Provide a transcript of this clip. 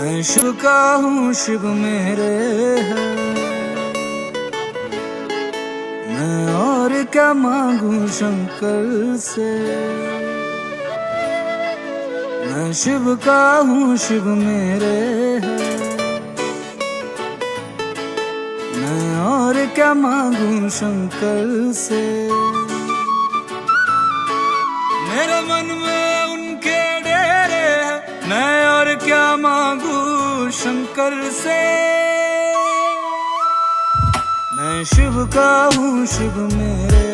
मैं शिव का हूँ, शिव मेरे है। मैं और क्या मांगू शंकर से। मैं शिव का हूँ, शिव मेरे है। मैं और क्या मांगू शंकर से। मेरे मन में उनके डेरे हैं, मैं और क्या मांगू शंकर से। मैं शिव का हूँ, शिव मेरे